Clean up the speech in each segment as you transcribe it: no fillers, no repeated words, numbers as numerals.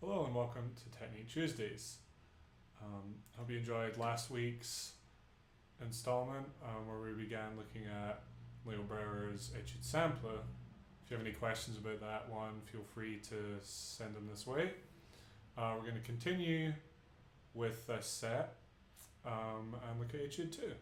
Hello and welcome to Technique Tuesdays. Hope you enjoyed last week's installment where we began looking at Brouwer's Etude sampler. If you have any questions about that one, feel free to send them this way. We're going to continue with this set and look at Etude 2.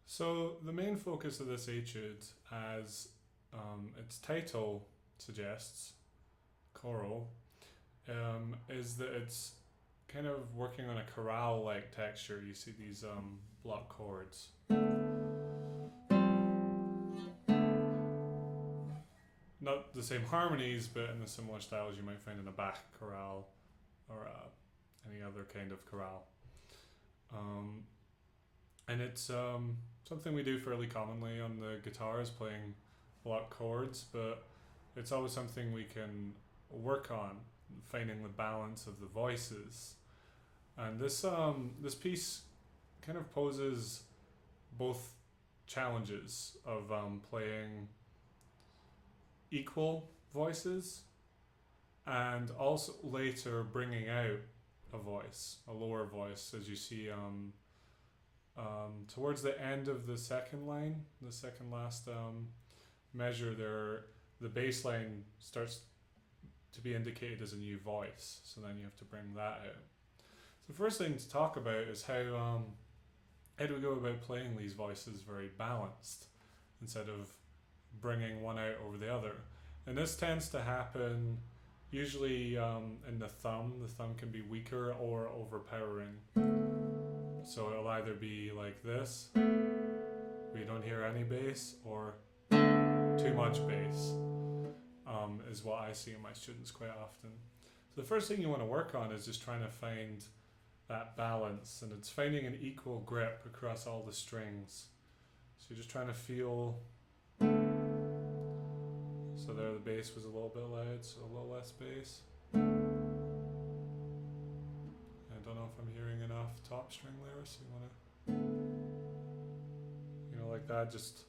So the main focus of this etude, as its title suggests, choral, is that it's kind of working on a chorale-like texture. You see these block chords. Not the same harmonies, but in the similar styles you might find in a Bach chorale or any other kind of chorale. And it's something we do fairly commonly on the guitars, playing block chords, but it's always something we can work on, finding the balance of the voices. And this piece kind of poses both challenges of playing equal voices and also later bringing out a voice, a lower voice, as you see towards the end of the second line, the second last measure there, the bass line starts to be indicated as a new voice, so then you have to bring that out. So the first thing to talk about is how do we go about playing these voices very balanced instead of bringing one out over the other. And this tends to happen usually in the thumb. The thumb can be weaker or overpowering. So it'll either be like this, where you don't hear any bass, or too much bass, is what I see in my students quite often. So the first thing you want to work on is just trying to find that balance, and it's finding an equal grip across all the strings. So you're just trying to feel. So there the bass was a little bit loud, so a little less bass. I don't know if I'm hearing enough top string there, so you want to, like that, just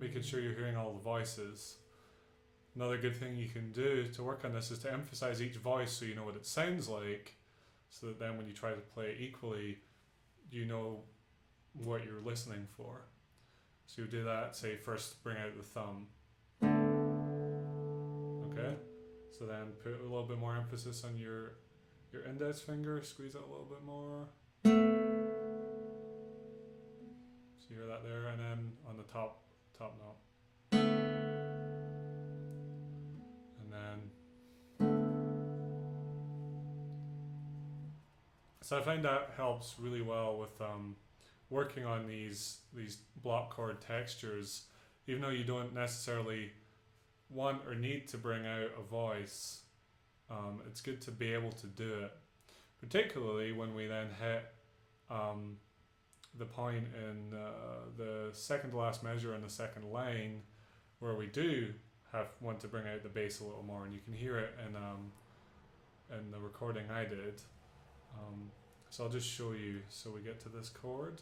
making sure you're hearing all the voices. Another good thing you can do to work on this is to emphasize each voice so you know what it sounds like, so that then when you try to play it equally, you know what you're listening for. So you do that, say first bring out the thumb. Okay? So then put a little bit more emphasis on your index finger, squeeze it a little bit more. So you hear that there, and then on the top note. And then so I find that helps really well with working on these block chord textures, even though you don't necessarily want or need to bring out a voice. It's good to be able to do it, particularly when we then hit the point in the second to last measure in the second line, where we do want to bring out the bass a little more, and you can hear it in the recording I did. So I'll just show you. So we get to this chord.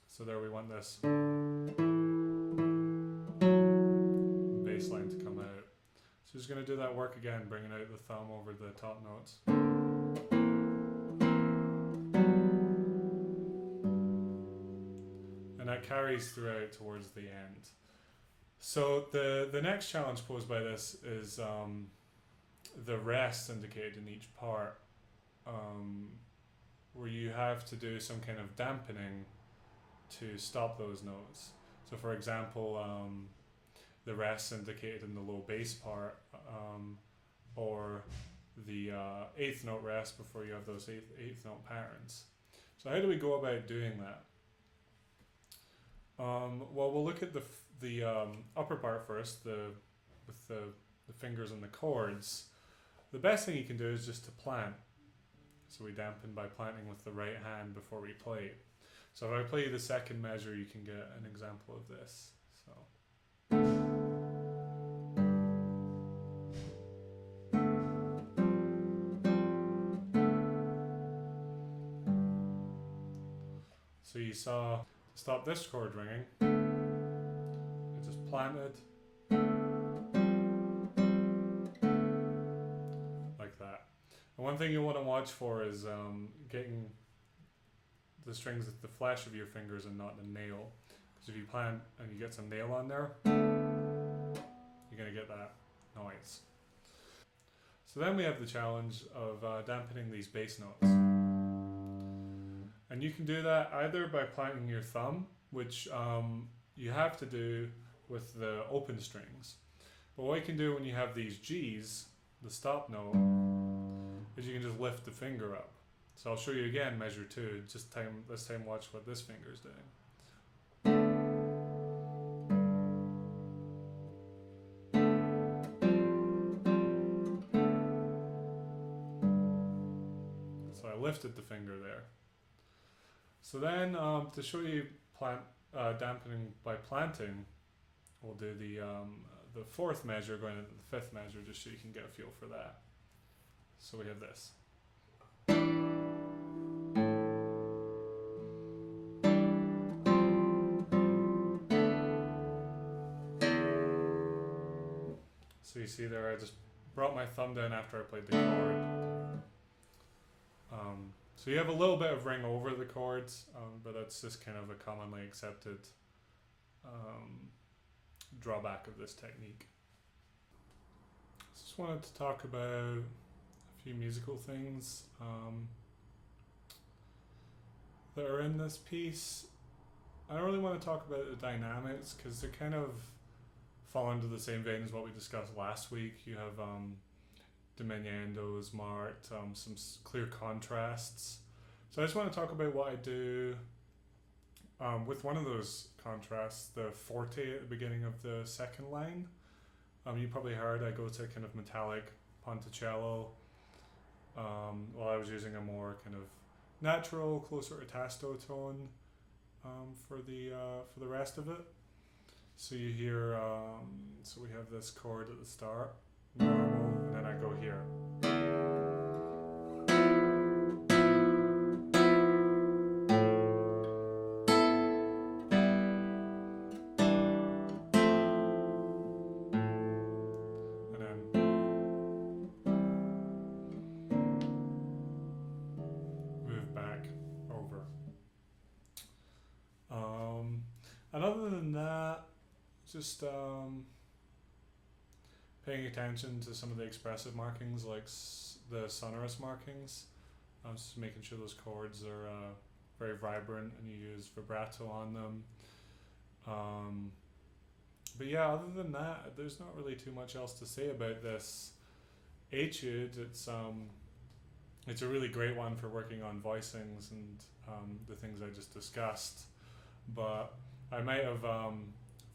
So there we want this bass line to come out. So just going to do that work again, bringing out the thumb over the top notes. And that carries throughout towards the end. So the next challenge posed by this is the rest indicated in each part, where you have to do some kind of dampening to stop those notes. So for example, the rest indicated in the low bass part, or the eighth note rest before you have those eighth note patterns. So how do we go about doing that? Well, we'll look at the upper part first, with the fingers and the chords. The best thing you can do is just to plant. So we dampen by planting with the right hand before we play. So if I play the second measure, you can get an example of this. So you saw, to stop this chord ringing, I just planted like that. And one thing you want to watch for is getting the strings at the flesh of your fingers and not the nail. Because if you plant and you get some nail on there, you're going to get that noise. So then we have the challenge of dampening these bass notes. And you can do that either by planting your thumb, which you have to do with the open strings. But what you can do when you have these G's, the stop note, is you can just lift the finger up. So I'll show you again measure 2, just this time watch what this finger is doing. So I lifted the finger there. So then to show you dampening by planting, we'll do the fourth measure going into the fifth measure, just so you can get a feel for that. So we have this. So you see there, I just brought my thumb down after I played the chord. So you have a little bit of ring over the chords, but that's just kind of a commonly accepted drawback of this technique. Just wanted to talk about a few musical things that are in this piece. I don't really want to talk about the dynamics because they kind of fall into the same vein as what we discussed last week. You have diminuendos marked, some clear contrasts. So I just want to talk about what I do with one of those contrasts, the forte at the beginning of the second line. You probably heard I go to kind of metallic ponticello, while I was using a more kind of natural, closer to tasto tone for the rest of it. So you hear, so we have this chord at the start, normal, and then I go here. And then move back over. And other than that, just paying attention to some of the expressive markings, like the sonorous markings, just making sure those chords are very vibrant and you use vibrato on them. But yeah, other than that, there's not really too much else to say about this etude. It's a really great one for working on voicings and the things I just discussed. But I might have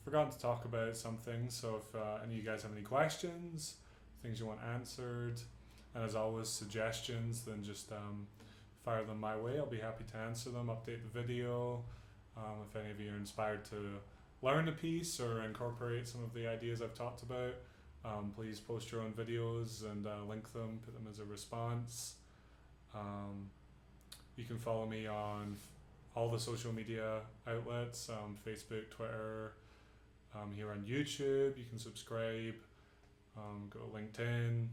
forgotten to talk about some things, so if any of you guys have any questions, things you want answered, and as always suggestions, then just fire them my way. I'll be happy to answer them, update the video. If any of you are inspired to learn a piece or incorporate some of the ideas I've talked about, please post your own videos and link them, put them as a response. You can follow me on all the social media outlets, Facebook, Twitter, here on YouTube. You can subscribe, go to LinkedIn.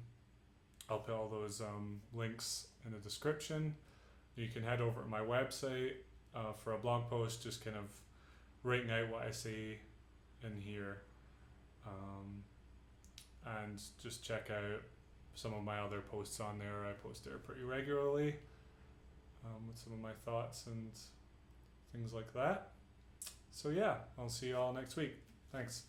I'll put all those links in the description. You can head over to my website for a blog post, just kind of writing out what I say in here, and just check out some of my other posts on there. I post there pretty regularly with some of my thoughts and things like that. So yeah, I'll see you all next week. Thanks.